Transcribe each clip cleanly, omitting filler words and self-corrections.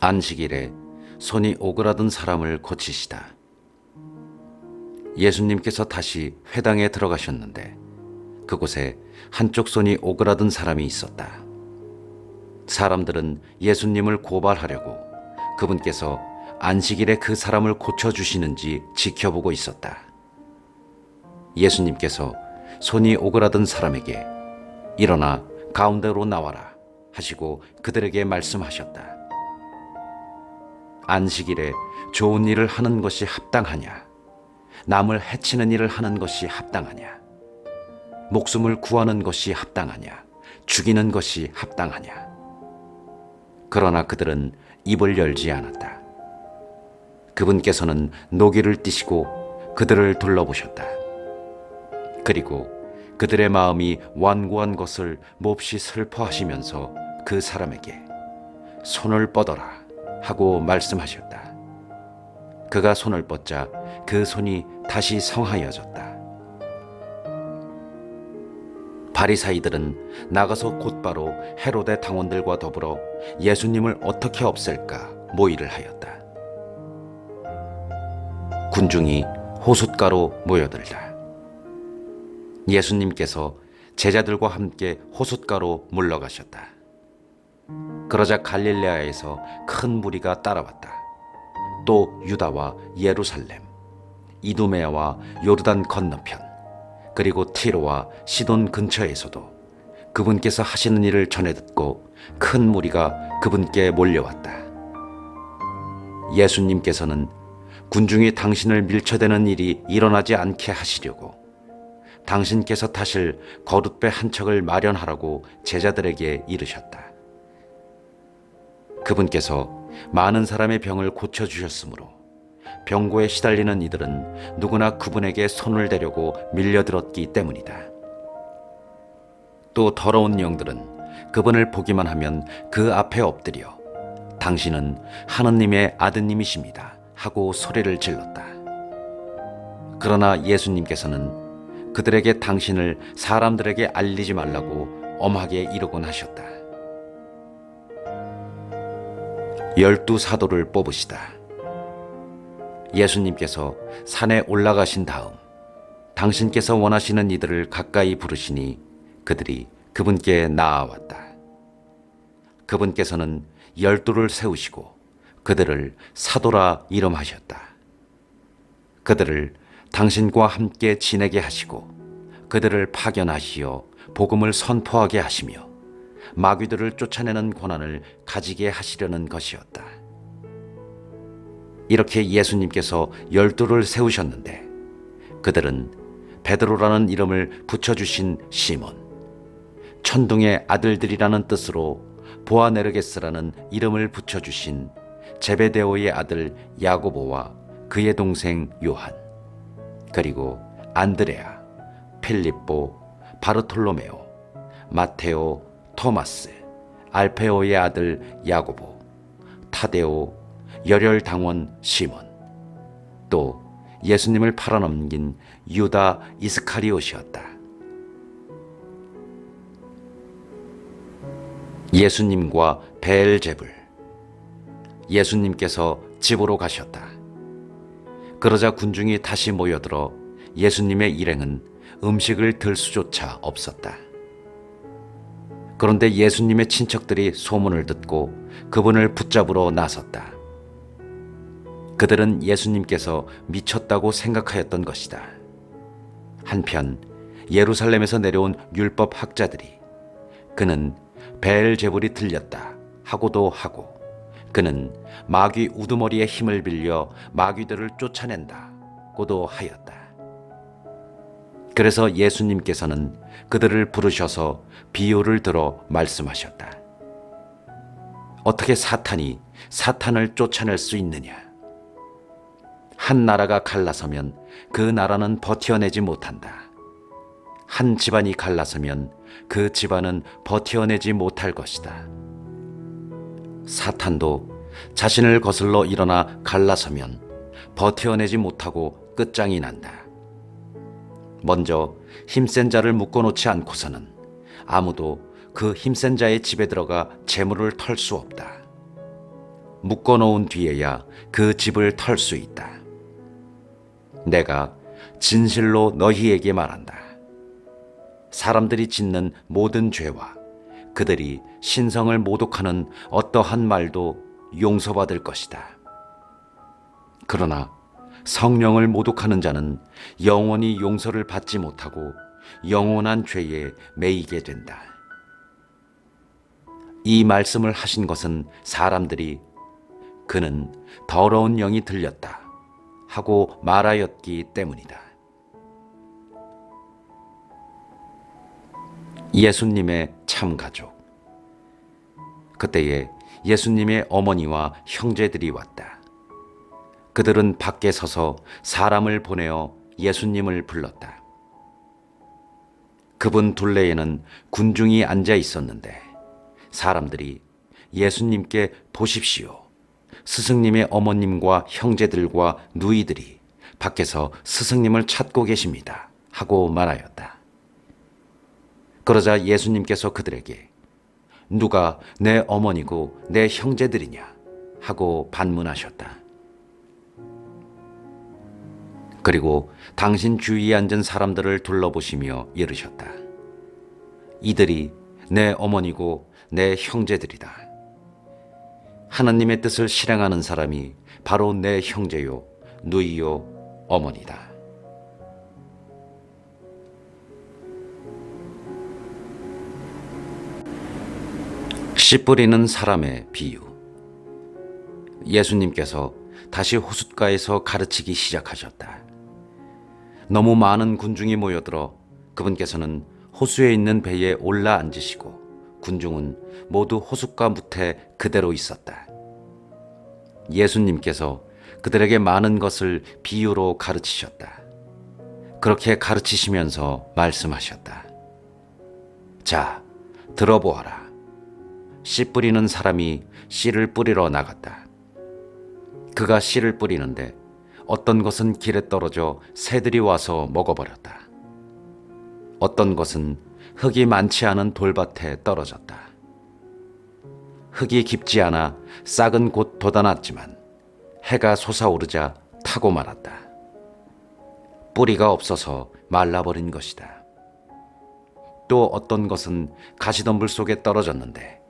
안식일에 손이 오그라든 사람을 고치시다. 예수님께서 다시 회당에 들어가셨는데 그곳에 한쪽 손이 오그라든 사람이 있었다. 사람들은 예수님을 고발하려고 그분께서 안식일에 그 사람을 고쳐주시는지 지켜보고 있었다. 예수님께서 손이 오그라든 사람에게 일어나 가운데로 나와라 하시고 그들에게 말씀하셨다. 안식일에 좋은 일을 하는 것이 합당하냐? 남을 해치는 일을 하는 것이 합당하냐? 목숨을 구하는 것이 합당하냐? 죽이는 것이 합당하냐? 그러나 그들은 입을 열지 않았다. 그분께서는 노기를 띠시고 그들을 둘러보셨다. 그리고 그들의 마음이 완고한 것을 몹시 슬퍼하시면서 그 사람에게 손을 뻗어라 하고 말씀하셨다. 그가 손을 뻗자 그 손이 다시 성하여졌다. 바리사이들은 나가서 곧바로 헤로데 당원들과 더불어 예수님을 어떻게 없앨까 모의를 하였다. 군중이 호숫가로 모여들다. 예수님께서 제자들과 함께 호숫가로 물러가셨다. 그러자 갈릴레아에서 큰 무리가 따라왔다. 또 유다와 예루살렘, 이두메아와 요르단 건너편, 그리고 티로와 시돈 근처에서도 그분께서 하시는 일을 전해 듣고 큰 무리가 그분께 몰려왔다. 예수님께서는 군중이 당신을 밀쳐대는 일이 일어나지 않게 하시려고 당신께서 타실 거룻배 한 척을 마련하라고 제자들에게 이르셨다. 그분께서 많은 사람의 병을 고쳐주셨으므로 병고에 시달리는 이들은 누구나 그분에게 손을 대려고 밀려들었기 때문이다. 또 더러운 영들은 그분을 보기만 하면 그 앞에 엎드려 당신은 하느님의 아드님이십니다 하고 소리를 질렀다. 그러나 예수님께서는 그들에게 당신을 사람들에게 알리지 말라고 엄하게 이르곤 하셨다. 12 사도를 뽑으시다. 예수님께서 산에 올라가신 다음 당신께서 원하시는 이들을 가까이 부르시니 그들이 그분께 나아왔다. 그분께서는 12를 세우시고 그들을 사도라 이름하셨다. 그들을 당신과 함께 지내게 하시고 그들을 파견하시어 복음을 선포하게 하시며 마귀들을 쫓아내는 권한을 가지게 하시려는 것이었다. 이렇게 예수님께서 12를 세우셨는데 그들은 베드로라는 이름을 붙여주신 시몬, 천둥의 아들들이라는 뜻으로 보아네르게스라는 이름을 붙여주신 제베데오의 아들 야고보와 그의 동생 요한, 그리고 안드레아, 필립보, 바르톨로메오, 마테오, 토마스, 알페오의 아들 야고보, 타데오, 열혈당원 시몬, 또 예수님을 팔아넘긴 유다 이스카리옷이었다. 예수님과 베엘제불. 예수님께서 집으로 가셨다. 그러자 군중이 다시 모여들어 예수님의 일행은 음식을 들 수조차 없었다. 그런데 예수님의 친척들이 소문을 듣고 그분을 붙잡으러 나섰다. 그들은 예수님께서 미쳤다고 생각하였던 것이다. 한편 예루살렘에서 내려온 율법 학자들이 그는 베엘제불이 들렸다 하고도 하고 그는 마귀 우두머리의 힘을 빌려 마귀들을 쫓아낸다고도 하였다. 그래서 예수님께서는 그들을 부르셔서 비유를 들어 말씀하셨다. 어떻게 사탄이 사탄을 쫓아낼 수 있느냐? 한 나라가 갈라서면 그 나라는 버텨내지 못한다. 한 집안이 갈라서면 그 집안은 버텨내지 못할 것이다. 사탄도 자신을 거슬러 일어나 갈라서면 버텨내지 못하고 끝장이 난다. 먼저 힘센 자를 묶어놓지 않고서는 아무도 그 힘센 자의 집에 들어가 재물을 털 수 없다. 묶어놓은 뒤에야 그 집을 털 수 있다. 내가 진실로 너희에게 말한다. 사람들이 짓는 모든 죄와 그들이 신성을 모독하는 어떠한 말도 용서받을 것이다. 그러나 성령을 모독하는 자는 영원히 용서를 받지 못하고 영원한 죄에 매이게 된다. 이 말씀을 하신 것은 사람들이 그는 더러운 영이 들렸다 하고 말하였기 때문이다. 예수님의 참가족. 그때에 예수님의 어머니와 형제들이 왔다. 그들은 밖에 서서 사람을 보내어 예수님을 불렀다. 그분 둘레에는 군중이 앉아 있었는데 사람들이 예수님께 보십시오. 스승님의 어머님과 형제들과 누이들이 밖에서 스승님을 찾고 계십니다. 하고 말하였다. 그러자 예수님께서 그들에게 누가 내 어머니고 내 형제들이냐 하고 반문하셨다. 그리고 당신 주위에 앉은 사람들을 둘러보시며 이르셨다. 이들이 내 어머니고 내 형제들이다. 하나님의 뜻을 실행하는 사람이 바로 내 형제요, 누이요, 어머니다. 씨 뿌리는 사람의 비유. 예수님께서 다시 호숫가에서 가르치기 시작하셨다. 너무 많은 군중이 모여들어 그분께서는 호수에 있는 배에 올라 앉으시고 군중은 모두 호숫가 무태 그대로 있었다. 예수님께서 그들에게 많은 것을 비유로 가르치셨다. 그렇게 가르치시면서 말씀하셨다. 자, 들어보아라. 씨 뿌리는 사람이 씨를 뿌리러 나갔다. 그가 씨를 뿌리는데 어떤 것은 길에 떨어져 새들이 와서 먹어버렸다. 어떤 것은 흙이 많지 않은 돌밭에 떨어졌다. 흙이 깊지 않아 싹은 곧 돋아났지만 해가 솟아오르자 타고 말았다. 뿌리가 없어서 말라버린 것이다. 또 어떤 것은 가시덤불 속에 떨어졌는데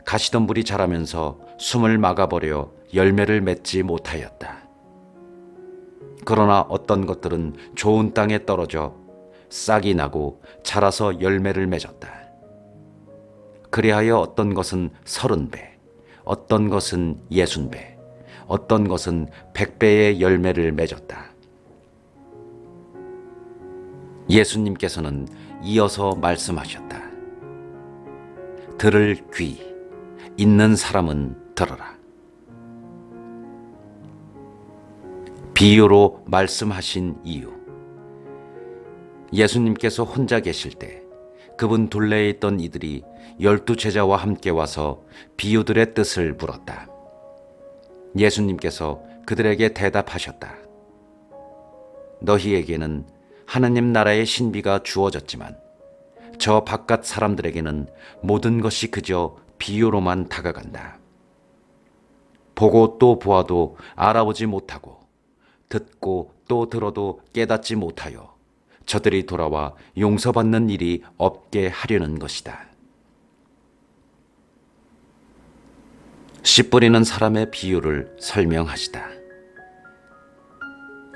가시덤불이 자라면서 숨을 막아버려 열매를 맺지 못하였다. 그러나 어떤 것들은 좋은 땅에 떨어져 싹이 나고 자라서 열매를 맺었다. 그리하여 어떤 것은 30배, 어떤 것은 60배, 어떤 것은 100배의 열매를 맺었다. 예수님께서는 이어서 말씀하셨다. 들을 귀, 있는 사람은 들어라. 비유로 말씀하신 이유. 예수님께서 혼자 계실 때 그분 둘레에 있던 이들이 12 제자와 함께 와서 비유들의 뜻을 물었다. 예수님께서 그들에게 대답하셨다. 너희에게는 하나님 나라의 신비가 주어졌지만 저 바깥 사람들에게는 모든 것이 그저 비유로만 다가간다. 보고 또 보아도 알아보지 못하고 듣고 또 들어도 깨닫지 못하여 저들이 돌아와 용서받는 일이 없게 하려는 것이다. 씨 뿌리는 사람의 비유를 설명하시다.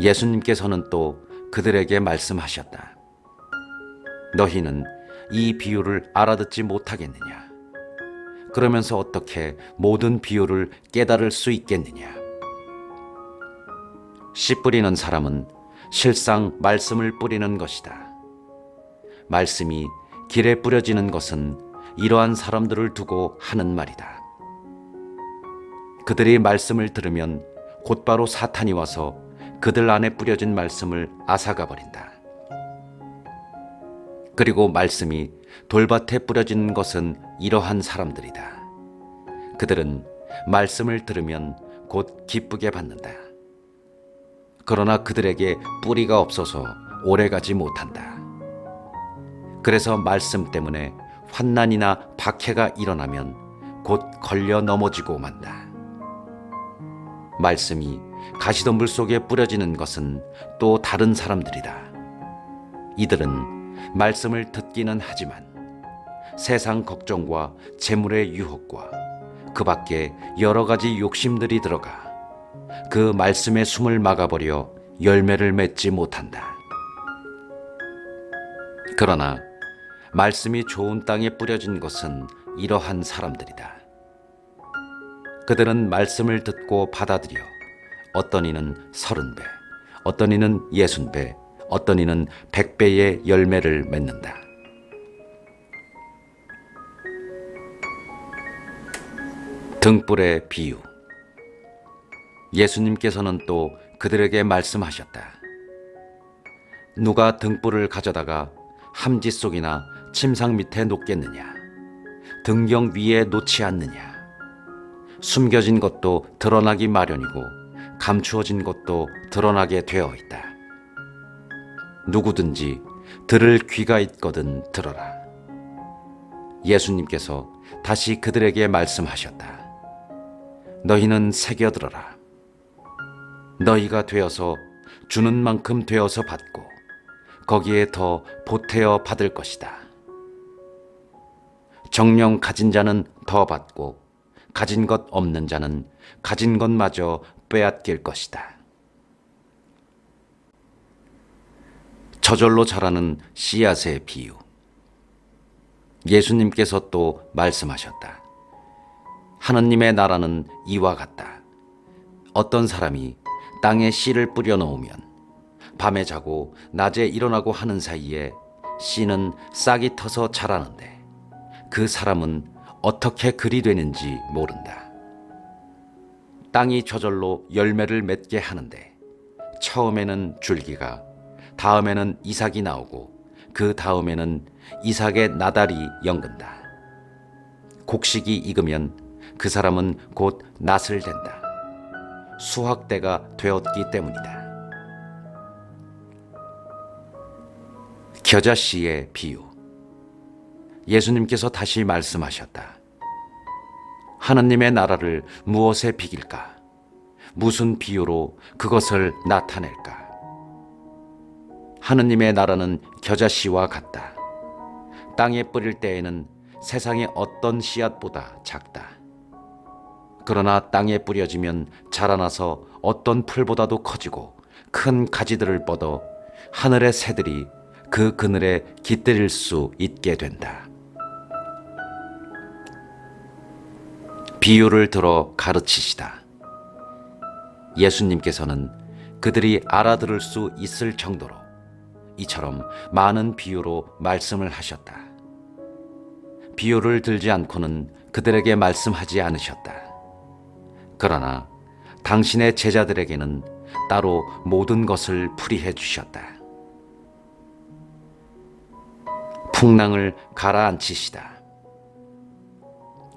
예수님께서는 또 그들에게 말씀하셨다. 너희는 이 비유를 알아듣지 못하겠느냐? 그러면서 어떻게 모든 비유를 깨달을 수 있겠느냐? 씨 뿌리는 사람은 실상 말씀을 뿌리는 것이다. 말씀이 길에 뿌려지는 것은 이러한 사람들을 두고 하는 말이다. 그들이 말씀을 들으면 곧바로 사탄이 와서 그들 안에 뿌려진 말씀을 앗아가 버린다. 그리고 말씀이 돌밭에 뿌려진 것은 이러한 사람들이다. 그들은 말씀을 들으면 곧 기쁘게 받는다. 그러나 그들에게 뿌리가 없어서 오래가지 못한다. 그래서 말씀 때문에 환난이나 박해가 일어나면 곧 걸려 넘어지고 만다. 말씀이 가시덤불 속에 뿌려지는 것은 또 다른 사람들이다. 이들은 말씀을 듣기는 하지만 세상 걱정과 재물의 유혹과 그 밖에 여러 가지 욕심들이 들어가 그 말씀의 숨을 막아버려 열매를 맺지 못한다. 그러나 말씀이 좋은 땅에 뿌려진 것은 이러한 사람들이다. 그들은 말씀을 듣고 받아들여 어떤 이는 30배, 어떤 이는 60배, 어떤 이는 100배의 열매를 맺는다. 등불의 비유. 예수님께서는 또 그들에게 말씀하셨다. 누가 등불을 가져다가 함지 속이나 침상 밑에 놓겠느냐? 등경 위에 놓지 않느냐? 숨겨진 것도 드러나기 마련이고 감추어진 것도 드러나게 되어 있다. 누구든지 들을 귀가 있거든 들어라. 예수님께서 다시 그들에게 말씀하셨다. 너희는 새겨들어라. 너희가 되어서 주는 만큼 되어서 받고 거기에 더 보태어 받을 것이다. 정녕 가진 자는 더 받고 가진 것 없는 자는 가진 것마저 빼앗길 것이다. 저절로 자라는 씨앗의 비유. 예수님께서 또 말씀하셨다. 하느님의 나라는 이와 같다. 어떤 사람이 땅에 씨를 뿌려 놓으면 밤에 자고 낮에 일어나고 하는 사이에 씨는 싹이 터서 자라는데 그 사람은 어떻게 그리 되는지 모른다. 땅이 저절로 열매를 맺게 하는데 처음에는 줄기가, 다음에는 이삭이 나오고 그 다음에는 이삭의 나달이 연근다. 곡식이 익으면 그 사람은 곧 낫을 된다. 수확 때가 되었기 때문이다. 겨자씨의 비유. 예수님께서 다시 말씀하셨다. 하느님의 나라를 무엇에 비길까? 무슨 비유로 그것을 나타낼까? 하느님의 나라는 겨자씨와 같다. 땅에 뿌릴 때에는 세상의 어떤 씨앗보다 작다. 그러나 땅에 뿌려지면 자라나서 어떤 풀보다도 커지고 큰 가지들을 뻗어 하늘의 새들이 그 그늘에 깃들일 수 있게 된다. 비유를 들어 가르치시다. 예수님께서는 그들이 알아들을 수 있을 정도로 이처럼 많은 비유로 말씀을 하셨다. 비유를 들지 않고는 그들에게 말씀하지 않으셨다. 그러나 당신의 제자들에게는 따로 모든 것을 풀이해 주셨다. 풍랑을 가라앉히시다.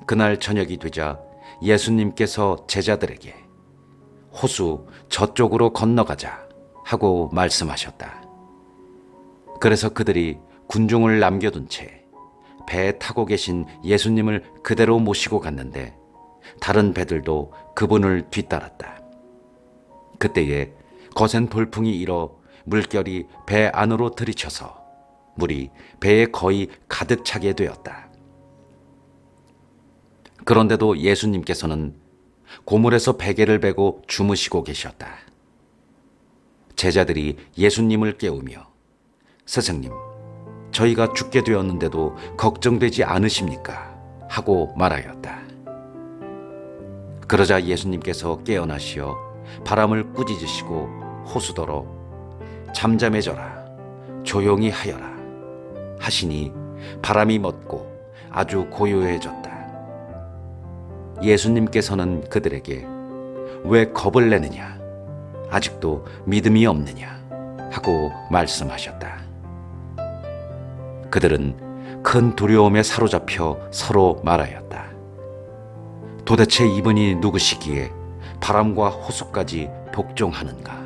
그날 저녁이 되자 예수님께서 제자들에게 호수 저쪽으로 건너가자 하고 말씀하셨다. 그래서 그들이 군중을 남겨둔 채 배에 타고 계신 예수님을 그대로 모시고 갔는데 다른 배들도 그분을 뒤따랐다. 그때에 거센 돌풍이 일어 물결이 배 안으로 들이쳐서 물이 배에 거의 가득 차게 되었다. 그런데도 예수님께서는 고물에서 베개를 베고 주무시고 계셨다. 제자들이 예수님을 깨우며 스승님, 저희가 죽게 되었는데도 걱정되지 않으십니까? 하고 말하였다. 그러자 예수님께서 깨어나시어 바람을 꾸짖으시고 호수더러 잠잠해져라, 조용히 하여라 하시니 바람이 멎고 아주 고요해졌다. 예수님께서는 그들에게 왜 겁을 내느냐? 아직도 믿음이 없느냐? 하고 말씀하셨다. 그들은 큰 두려움에 사로잡혀 서로 말하였다. 도대체 이분이 누구시기에 바람과 호수까지 복종하는가?